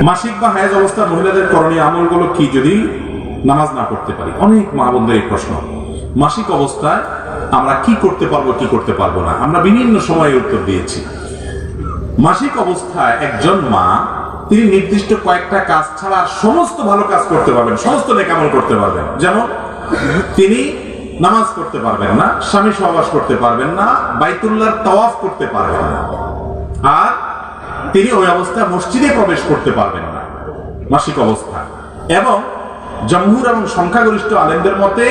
মাসিক বা হায়েজ অবস্থা মহিলাদের করণীয় আমলগুলো কি যদি নামাজ না পড়তে পারি? অনেক মা বোনদের এই প্রশ্ন। মাসিক অবস্থায় আমরা কি করতে পারবো কি করতে পারবো না, আমরা বিভিন্ন সময়ে উত্তর দিয়েছি। মাসিক অবস্থায় একজন মা তিনি নির্দিষ্ট কয়েকটা কাজ ছাড়া সমস্ত ভালো কাজ করতে পারবেন, সমস্ত নেক আমল করতে পারবেন। যেমন তিনি নামাজ পড়তে পারবেন না, স্বামী সহবাস করতে পারবেন না, বাইতুল্লাহর তাওয়াফ করতে পারবেন না, আর তিনি ওই অবস্থায় মসজিদে প্রবেশ করতে পারবেন না মাসিক অবস্থা। এবং জমহুর এবং সংখ্যাগরিষ্ঠ আলেমদের মতে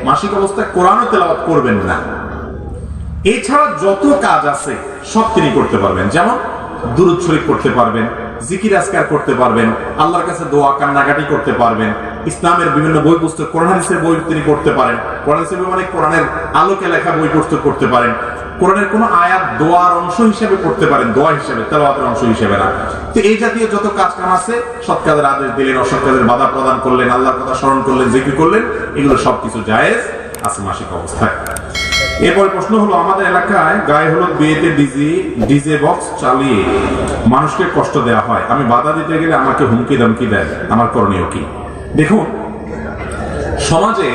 মাসিক অবস্থায় কোরআনও তেলাওয়াত করবেন না। এছাড়া যত কাজ আছে সব তিনি করতে পারবেন। যেমন দুরূদ শরীফ করতে পারবেন, জিকির আজকার করতে পারবেন, আল্লাহর কাছে দোয়া কান্নাকাটি করতে পারবেন, ইসলামের বিভিন্ন বই পুস্তক, কোরআন হাদিসের বই তিনি করতে পারেন, কোরআন হাদিসের বই মানে কোরআনের আলোকে লেখা বই পুস্তক করতে পারেন, কোরআনের কোন আয়াত দোয়ার অংশ হিসেবে পড়তে পারেন, দোয়া হিসেবে, তেলাওয়াতের অংশ হিসেবে না। তো এই জাতীয় যত কাজ কাম আছে, সৎ কাজের আদেশ দিলেন, অসৎ কাজের বাধা প্রদান করলেন, আল্লাহর কথা স্মরণ করলেন, জিকির করলেন, এগুলো সবকিছু জায়েজ আছে মাসিক অবস্থায়। এরপরে প্রশ্ন হলো, আমাদের এলাকায় গায়ে হলুদ বিয়েতে ডিজে বক্স চালিয়ে মানুষকে কষ্ট দেওয়া হয়, আমি বাধা দিতে গেলে আমাকে হুমকি ধমকি দেয়, আমার করণীয় কি? দেখুন, সমাজে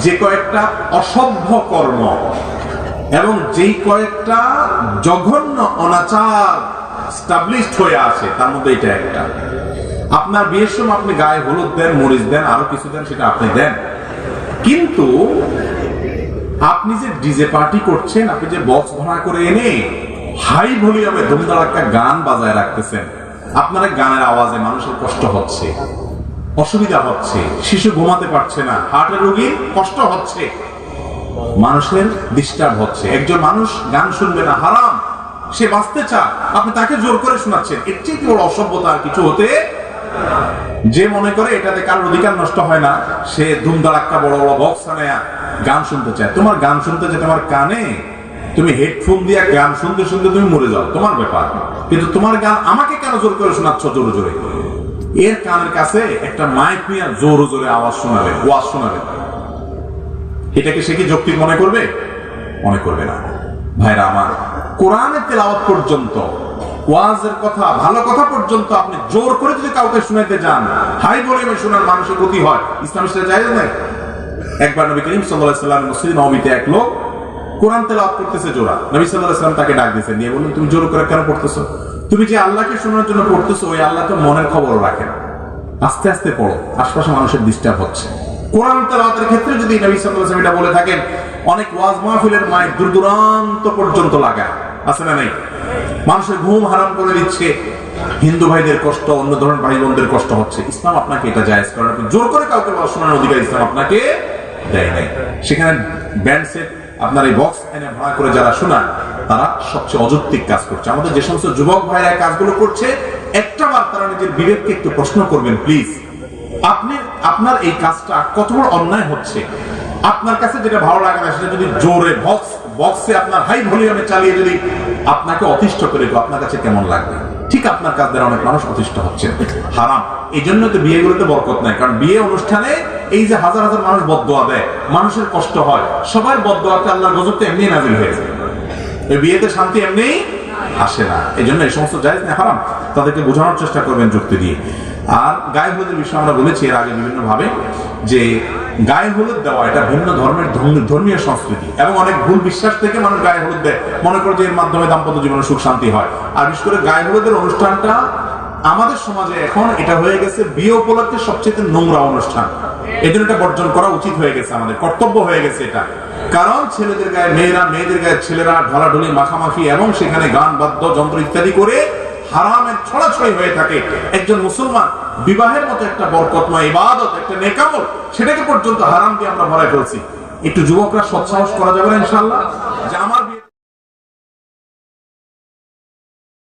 যে কয়েকটা অসভ্য কর্ম এবং যেই কয়েকটা জঘন্য অনাচার স্টাবলিশড হয়ে আছে, তার মধ্যে এটা একটা। আপনার বিয়ের সময় আপনি গায়ে হলুদ দেন, মরিচ দেন, আরো কিছু দেন, সেটা আপনি দেন, কিন্তু আপনি যে ডিজে পার্টি করছেন, আপনি যে বক্স ভাড়া করে এনে হাই ভলিউমে ধুমধাড়াক্কা গান বাজায় রাখতেছেন, আপনার গানের আওয়াজে মানুষের কষ্ট হচ্ছে, অসুবিধা হচ্ছে, শিশু ঘুমাতে পারছে না, হার্টের রোগীর কষ্ট হচ্ছে, মানুষের ডিস্টার্ব হচ্ছে। একজন মানুষ গান শুনবে না, হারাম, সে বাঁচতে চায়, আপনি তাকে জোর করে শোনাচ্ছেন। এর চেয়ে বড় অসভ্যতা আর কিছু হতে। যে মনে করে এটাতে কারোর অধিকার নষ্ট হয় না, সে ধুমধাড়াক্কা বড় বড় বক্স আনায়া গান শুনতে চায়। তোমার গান শুনতে চায় তোমার কানে, তুমি হেডফোন দিয়ে গান শুনতে শুনতে তুমি মরে যাও, তোমার ব্যাপার। কিন্তু তোমার গান আমাকে কেন জোর করে শোনাচ্ছ জোরে জোরে? এর কানের কাছে একটা মাইক নিয়ে জোরে জোরে আওয়াজ শোনাবে, ওয়াজ শোনাবে, এটাকে সে কি যৌক্তিক মনে করবে? মনে করবে না। ভাইরা আমার, কোরআনের তেলাওয়াত পর্যন্ত, ওয়াজের কথা, ভালো কথা পর্যন্ত আপনি জোর করে যদি কাউকে শুনাইতে যান, হাই ভলিউমে শোনার মানুষের ক্ষতি হয়, ইসলামের সাথে জায়েজ নাই। একবার নবী করিম সাল্লাল্লাহু আলাইহি ওয়াসাল্লাম মসজিদ নববীতে এক লোক কোরআন তেলাওয়াত করতেছে জোরা। নবী সাল্লাল্লাহু আলাইহি ওয়াসাল্লাম তাকে ডাক দিয়েছেন, নিয়ে বললেন, তুমি জোর করে কেন পড়তেছো? তুমি যে আল্লাহকে শোনার জন্য পড়তেছো, ওই আল্লাহ তো মনের খবরও রাখেন, আস্তে আস্তে পড়ো, আশপাশে মানুষের ডিস্টার্ব হচ্ছে। কোরআন তেলাওয়াতের ক্ষেত্রে যদি নবী সাল্লাল্লাহু আলাইহি ওয়াসাল্লাম এটা বলে থাকেন, অনেক ওয়াজ মাহফিলের মাইক দূর দূরান্ত পর্যন্ত লাগায়, আছে না নাই? মানুষের ঘুম হারাম করে দিচ্ছে, হিন্দু ভাইদের কষ্ট, অন্য ধরনের ভাই বোনদের কষ্ট হচ্ছে। ইসলাম আপনাকে এটা জায়েজ করে, আপনি জোর করে কাউকে শোনানোর অধিকার ইসলাম আপনাকে দেয় নাই। সেখানে ব্যান্ড সেট, আপনার এই বক্স এনে ভাড়া করে যারা শোনান, তারা সবচেয়ে অযৌক্তিক কাজ করছে। আমাদের যে সমস্ত যুবক ভাইরা কাজগুলো করছে, একটা বার তারা নিজের বিবেককে একটু প্রশ্ন করবেন প্লিজ। আপনি আপনার এই কাজটা কত বড় অন্যায় হচ্ছে। আপনার কাছে যেটা ভালো লাগে না, সেটা যদি জোরে বক্সে আপনার হাই ভলিউমে চালিয়ে যদি আপনাকে অতিষ্ঠ করে, আপনার কাছে কেমন লাগবে? ঠিক আপনার কাছ দ্বারা অনেক মানুষ অতিষ্ঠ হচ্ছে, হারাম। এই জন্য তো বিয়েগুলোতে বরকত নাই, কারণ বিয়ে অনুষ্ঠানে এই যে হাজার হাজার মানুষ বদদোয়া দেয়, মানুষের কষ্ট হয়, সবার বদদোয়াতে আল্লাহর গজব তো এমনি নাজিল হয়েছে, এই বিয়েতে শান্তি এমনি আসে না। এই জন্য এই সমস্ত জায়েজ না, হারাম, তাদেরকে বোঝানোর চেষ্টা করবেন যুক্তি দিয়ে। আর গায়ে হলুদের বিষয়ে আমরা বলেছি এর আগে বিভিন্ন ভাবে, যে গায়ে হলুদ দেওয়া এটা ভিন্ন ধর্মের ধর্মীয় সংস্কৃতি, এবং অনেক ভুল বিশ্বাস থেকে মানুষ গায়ে হলুদ দেয়, মনে করে যে এর মাধ্যমে দাম্পত্য জীবনে সুখ শান্তি হয়। আর বিশেষ করে গায়ে হলুদের অনুষ্ঠানটা আমাদের সমাজে এখন এটা হয়ে গেছে বিয়ে উপলক্ষে সবচেয়ে নোংরা অনুষ্ঠান। এই জন্য এটা বর্জন করা উচিত হয়ে গেছে, আমাদের কর্তব্য হয়ে গেছে এটা। কারণ ছেলেদের গায়ে মেয়েরা, মেয়েদের গায়ে ছেলেরা ঢলাঢলি মাখামাখি এবং সেখানে গান বাদ্য যন্ত্র ইত্যাদি করে হারামের ছড়াছড়ি হয়ে থাকে। একজন মুসলমান বিবাহের মতো একটা বরকতময় ইবাদত, একটা নেক আমল, সেটাকে পর্যন্ত হারাম দিয়ে আমরা ভরায় ফেলছি। একটু যুবকরা সৎসাহস করা যাবে না ইনশাআল্লাহ, যে আমার